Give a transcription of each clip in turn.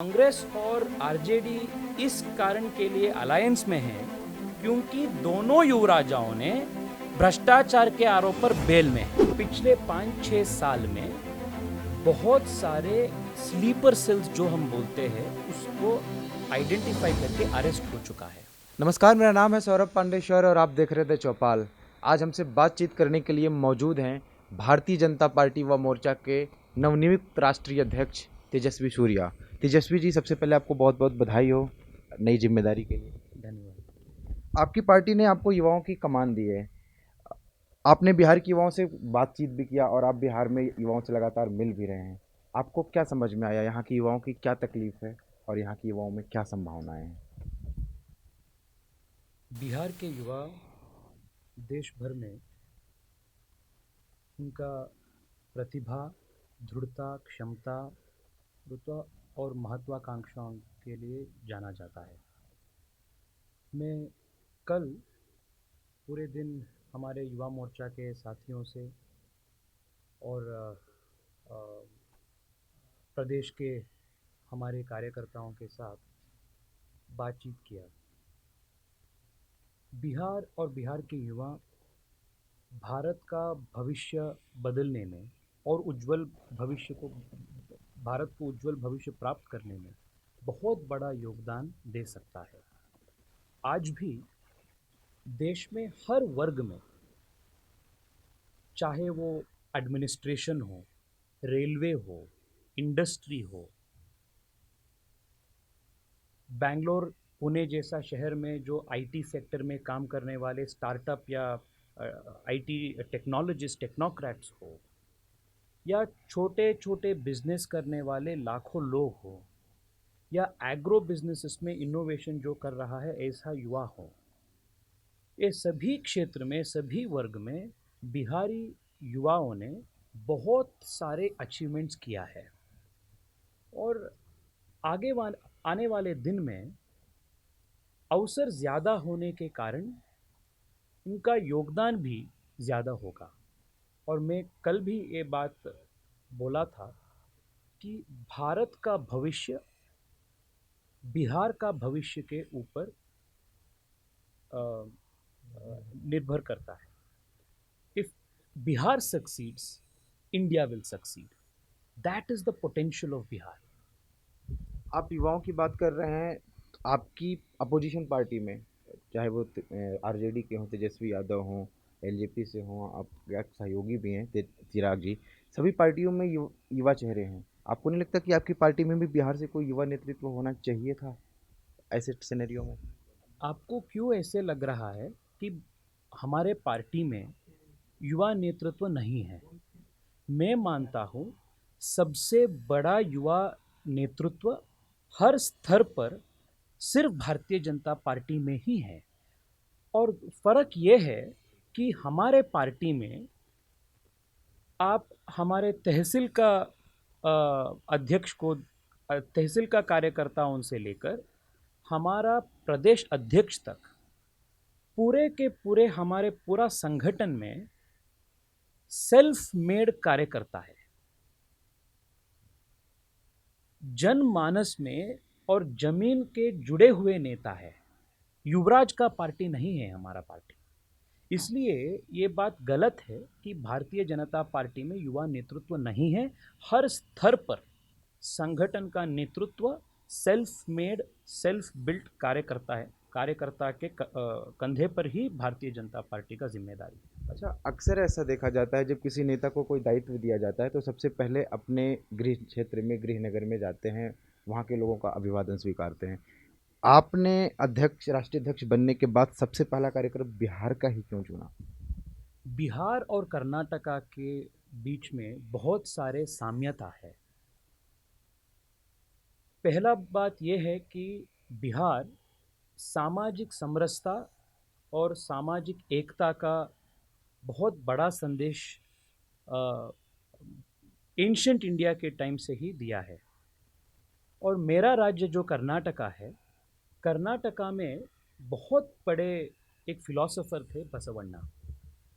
कांग्रेस और आरजेडी इस कारण के लिए अलायंस में है क्योंकि दोनों युवराजाओं ने भ्रष्टाचार के आरोप पर बेल में हैं। पिछले 5-6 साल में बहुत सारे स्लीपर सेल्स जो हम बोलते हैं उसको आइडेंटिफाई करके अरेस्ट हो चुका है। नमस्कार, मेरा नाम है सौरभ पांडेश्वर और आप देख रहे थे चौपाल। आज हमसे बातचीत करने के लिए मौजूद हैं भारतीय जनता पार्टी व मोर्चा के नवनियुक्त राष्ट्रीय अध्यक्ष तेजस्वी सूर्या। तेजस्वी जी, सबसे पहले आपको बहुत बहुत बधाई हो नई जिम्मेदारी के लिए। धन्यवाद। आपकी पार्टी ने आपको युवाओं की कमान दी है। आपने बिहार के युवाओं से बातचीत भी किया और आप बिहार में युवाओं से लगातार मिल भी रहे हैं। आपको क्या समझ में आया, यहाँ के युवाओं की क्या तकलीफ है और यहाँ के युवाओं में क्या संभावनाएं हैं? बिहार के युवा देश भर में उनका प्रतिभा, दृढ़ता, क्षमता, नेतृत्व और महत्वाकांक्षाओं के लिए जाना जाता है। मैं कल पूरे दिन हमारे युवा मोर्चा के साथियों से और प्रदेश के हमारे कार्यकर्ताओं के साथ बातचीत किया। बिहार और बिहार के युवा भारत का भविष्य बदलने में और उज्जवल भविष्य को भारत को उज्जवल भविष्य प्राप्त करने में बहुत बड़ा योगदान दे सकता है। आज भी देश में हर वर्ग में, चाहे वो एडमिनिस्ट्रेशन हो, रेलवे हो, इंडस्ट्री हो, बैंगलोर पुणे जैसा शहर में जो आईटी सेक्टर में काम करने वाले स्टार्टअप या आईटी टेक्नोलॉजिस्ट, टेक्नोक्रेट्स हो, या छोटे छोटे बिजनेस करने वाले लाखों लोग हो, या एग्रो बिजनेसेस में इनोवेशन जो कर रहा है ऐसा युवा हो, ये सभी क्षेत्र में, सभी वर्ग में बिहारी युवाओं ने बहुत सारे अचीवमेंट्स किया है। और आने वाले दिन में अवसर ज़्यादा होने के कारण उनका योगदान भी ज़्यादा होगा। और मैं कल भी ये बात बोला था कि भारत का भविष्य बिहार का भविष्य के ऊपर निर्भर करता है। If Bihar succeeds, India will succeed. That is the potential of Bihar. आप युवाओं की बात कर रहे हैं, आपकी अपोजिशन पार्टी में, चाहे वो आरजेडी के हों, तेजस्वी यादव हों, एलजेपी से हों, आप सहयोगी भी हैं चिराग जी, सभी पार्टियों में युवा चेहरे हैं। आपको नहीं लगता कि आपकी पार्टी में भी बिहार से कोई युवा नेतृत्व होना चाहिए था ऐसे सिनेरियो में? आपको क्यों ऐसे लग रहा है कि हमारे पार्टी में युवा नेतृत्व नहीं है? मैं मानता हूँ सबसे बड़ा युवा नेतृत्व हर स्तर पर सिर्फ भारतीय जनता पार्टी में ही है। और फर्क ये है कि हमारे पार्टी में आप हमारे तहसील का अध्यक्ष को, तहसील का कार्यकर्ताओं से लेकर हमारा प्रदेश अध्यक्ष तक, पूरे के पूरे हमारे पूरा संगठन में सेल्फ मेड कार्यकर्ता है। जनमानस में और जमीन के जुड़े हुए नेता है। युवराज का पार्टी नहीं है हमारा पार्टी। इसलिए ये बात गलत है कि भारतीय जनता पार्टी में युवा नेतृत्व नहीं है। हर स्तर पर संगठन का नेतृत्व सेल्फ मेड, सेल्फ बिल्ट कार्यकर्ता है। कार्यकर्ता के कंधे पर ही भारतीय जनता पार्टी का जिम्मेदारी है। अच्छा, अक्सर ऐसा देखा जाता है जब किसी नेता को कोई दायित्व दिया जाता है तो सबसे पहले अपने गृह क्षेत्र में, गृह नगर में जाते हैं, वहाँ के लोगों का अभिवादन स्वीकारते हैं। आपने राष्ट्रीय अध्यक्ष बनने के बाद सबसे पहला कार्यक्रम बिहार का ही क्यों चुना? बिहार और कर्नाटका के बीच में बहुत सारे साम्यता है। पहला बात यह है कि बिहार सामाजिक समरसता और सामाजिक एकता का बहुत बड़ा संदेश एंशंट इंडिया के टाइम से ही दिया है। और मेरा राज्य जो कर्नाटका है, कर्नाटका में बहुत बड़े एक फिलोसोफर थे बसवण्णा।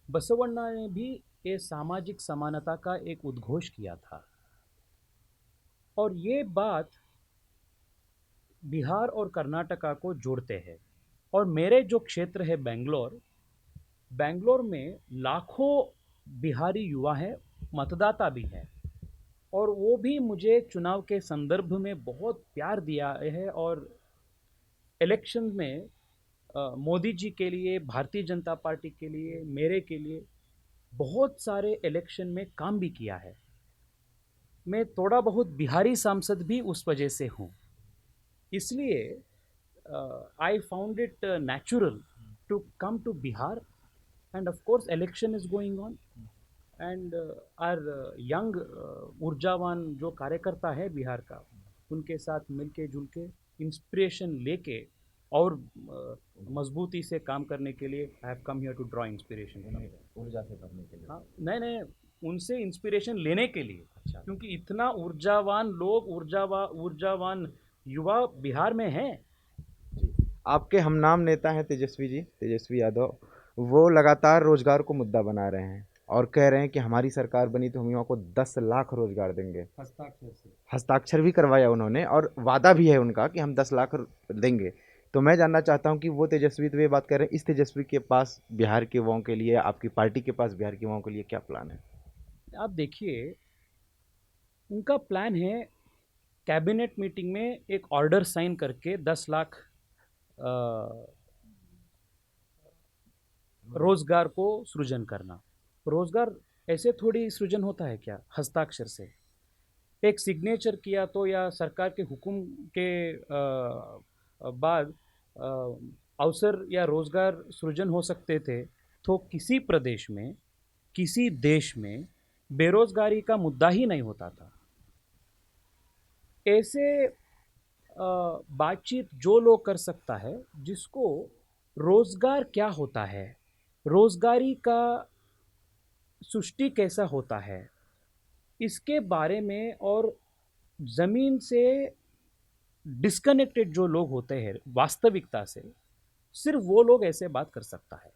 बसवण्णा ने भी ये सामाजिक समानता का एक उद्घोष किया था। और ये बात बिहार और कर्नाटका को जोड़ते हैं। और मेरे जो क्षेत्र है बेंगलोर, बेंगलोर में लाखों बिहारी युवा हैं, मतदाता भी हैं, और वो भी मुझे चुनाव के संदर्भ में बहुत प्यार दिया है। और इलेक्शन में मोदी जी के लिए, भारतीय जनता पार्टी के लिए, मेरे के लिए बहुत सारे इलेक्शन में काम भी किया है। मैं थोड़ा बहुत बिहारी सांसद भी उस वजह से हूँ। इसलिए I found it natural to come to Bihar, and of course election is going on, and our young ऊर्जावान जो कार्यकर्ता है बिहार का, उनके साथ मिलके जुल के इंस्पिरेशन लेके और मजबूती से काम करने के लिए I have come here to draw inspiration. ऊर्जा से करने के लिए। हाँ, नहीं नहीं, उनसे इंस्पिरेशन लेने के लिए, अच्छा। क्योंकि इतना ऊर्जावान लोग, ऊर्जावान युवा बिहार में हैं। जी। आपके हमनाम नेता हैं तेजस्वी जी, तेजस्वी यादव, वो लगातार रोजगार को मुद्दा बना रहे हैं और कह रहे हैं कि हमारी सरकार बनी तो हम युवाओं को 10 लाख रोजगार देंगे। हस्ताक्षर से हस्ताक्षर भी करवाया उन्होंने और वादा भी है उनका कि हम 10 लाख देंगे। तो मैं जानना चाहता हूं कि वो तेजस्वी तो ये बात कर रहे हैं, इस तेजस्वी के पास बिहार के युवाओं के लिए, आपकी पार्टी के पास बिहार के युवाओं के लिए क्या प्लान है? आप देखिए, उनका प्लान है कैबिनेट मीटिंग में एक ऑर्डर साइन करके 10 लाख रोजगार को सृजन करना। रोजगार ऐसे थोड़ी सृजन होता है क्या, हस्ताक्षर से? एक सिग्नेचर किया तो, या सरकार के हुक्म के बाद अवसर या रोजगार सृजन हो सकते थे। तो किसी प्रदेश में, किसी देश में बेरोजगारी का मुद्दा ही नहीं होता था। ऐसे बातचीत जो लोग कर सकता है, जिसको रोजगार क्या होता है, रोजगारी का सृष्टि कैसा होता है, इसके बारे में, और ज़मीन से डिस्कनेक्टेड जो लोग होते हैं वास्तविकता से, सिर्फ वो लोग ऐसे बात कर सकता है।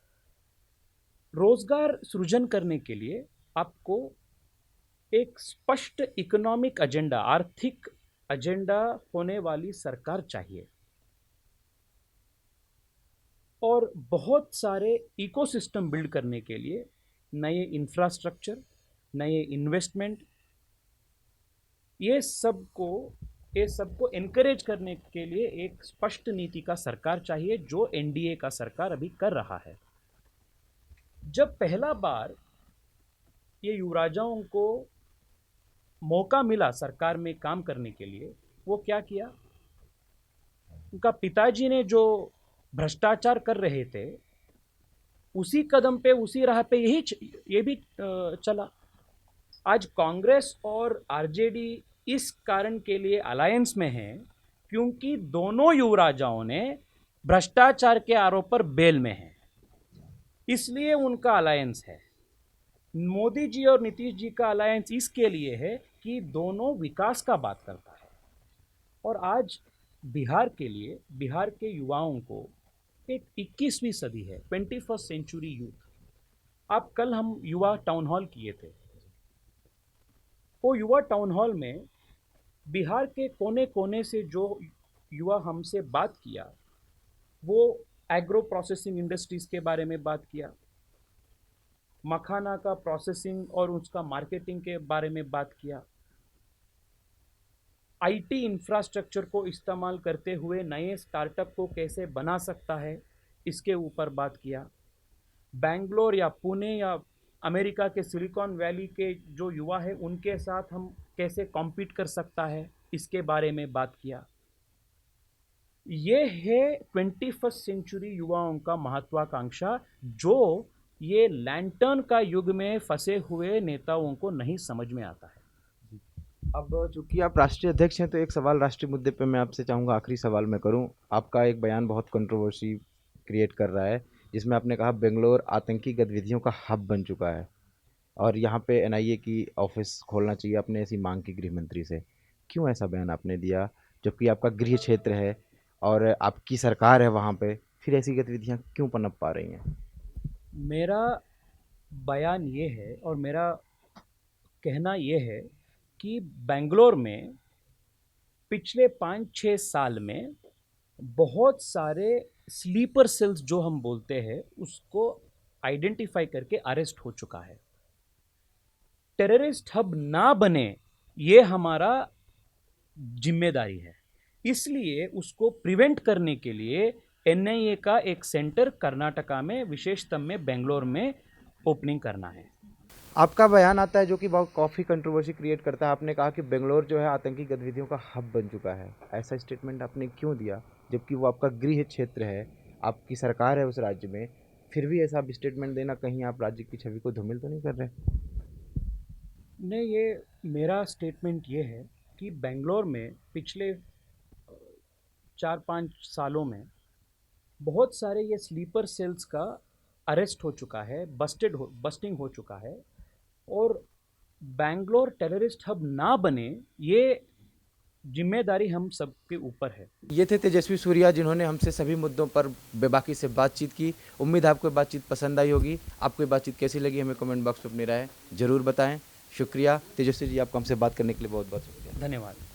रोजगार सृजन करने के लिए आपको एक स्पष्ट इकोनॉमिक एजेंडा, आर्थिक एजेंडा होने वाली सरकार चाहिए, और बहुत सारे इकोसिस्टम बिल्ड करने के लिए नए इंफ्रास्ट्रक्चर, नए इन्वेस्टमेंट, ये सबको एनकरेज करने के लिए एक स्पष्ट नीति का सरकार चाहिए, जो एनडीए का सरकार अभी कर रहा है। जब पहला बार ये युवराजाओं को मौका मिला सरकार में काम करने के लिए, वो क्या किया? उनका पिताजी ने जो भ्रष्टाचार कर रहे थे, उसी कदम पे, उसी राह पे ये भी चला। आज कांग्रेस और आरजेडी इस कारण के लिए अलायंस में है, क्योंकि दोनों युवराजाओं ने भ्रष्टाचार के आरोप पर बेल में हैं, इसलिए उनका अलायंस है। मोदी जी और नीतीश जी का अलायंस इसके लिए है कि दोनों विकास का बात करता है। और आज बिहार के लिए, बिहार के युवाओं को एक 21वीं सदी है, 21st सेंचुरी यूथ। अब कल हम युवा टाउन हॉल किए थे। वो युवा टाउन हॉल में बिहार के कोने कोने से जो युवा हमसे बात किया, वो एग्रो प्रोसेसिंग इंडस्ट्रीज के बारे में बात किया, मखाना का प्रोसेसिंग और उसका मार्केटिंग के बारे में बात किया, आईटी इंफ्रास्ट्रक्चर को इस्तेमाल करते हुए नए स्टार्टअप को कैसे बना सकता है, इसके ऊपर बात किया। बेंगलोर या पुणे या अमेरिका के सिलिकॉन वैली के जो युवा है, उनके साथ हम कैसे कॉम्पीट कर सकता है, इसके बारे में बात किया। ये है 21st सेंचुरी युवाओं का महत्वाकांक्षा, जो ये लैंटर्न का युग में फंसे हुए नेताओं को नहीं समझ में आता है। अब चूंकि आप राष्ट्रीय अध्यक्ष हैं, तो एक सवाल राष्ट्रीय मुद्दे पे मैं आपसे चाहूँगा, आखिरी सवाल मैं करूँ। आपका एक बयान बहुत कंट्रोवर्सी क्रिएट कर रहा है, जिसमें आपने कहा बेंगलोर आतंकी गतिविधियों का हब बन चुका है और यहाँ पे एनआईए की ऑफिस खोलना चाहिए, आपने ऐसी मांग की गृह मंत्री से। क्यों ऐसा बयान आपने दिया, जबकि आपका गृह क्षेत्र है और आपकी सरकार है वहाँ पे, फिर ऐसी गतिविधियाँ क्यों पनप पा रही हैं? मेरा बयान ये है और मेरा कहना ये है कि बेंगलोर में पिछले 5-6 साल में बहुत सारे स्लीपर सेल्स जो हम बोलते हैं उसको आइडेंटिफाई करके अरेस्ट हो चुका है। टेररिस्ट हब ना बने ये हमारा जिम्मेदारी है, इसलिए उसको प्रिवेंट करने के लिए एनआईए का एक सेंटर कर्नाटका में, विशेषतम में बेंगलोर में ओपनिंग करना है। आपका बयान आता है जो कि बहुत काफ़ी कंट्रोवर्सी क्रिएट करता है। आपने कहा कि बेंगलोर जो है आतंकी गतिविधियों का हब बन चुका है। ऐसा स्टेटमेंट आपने क्यों दिया, जबकि वो आपका गृह क्षेत्र है, आपकी सरकार है उस राज्य में? फिर भी ऐसा आप स्टेटमेंट देना, कहीं आप राज्य की छवि को धूमिल तो नहीं कर रहे? नहीं, ये मेरा स्टेटमेंट ये है कि बेंगलोर में पिछले 4-5 सालों में बहुत सारे ये स्लीपर सेल्स का अरेस्ट हो चुका है, बस्टिंग हो चुका है, और बैंगलोर टेररिस्ट हब ना बने ये जिम्मेदारी हम सबके ऊपर है। ये थे तेजस्वी सूर्या, जिन्होंने हमसे सभी मुद्दों पर बेबाकी से बातचीत की। उम्मीद है आपको ये बातचीत पसंद आई होगी। आपको ये बातचीत कैसी लगी हमें कमेंट बॉक्स में अपनी राय ज़रूर बताएं। शुक्रिया तेजस्वी जी, आपको हमसे बात करने के लिए बहुत बहुत शुक्रिया। धन्यवाद।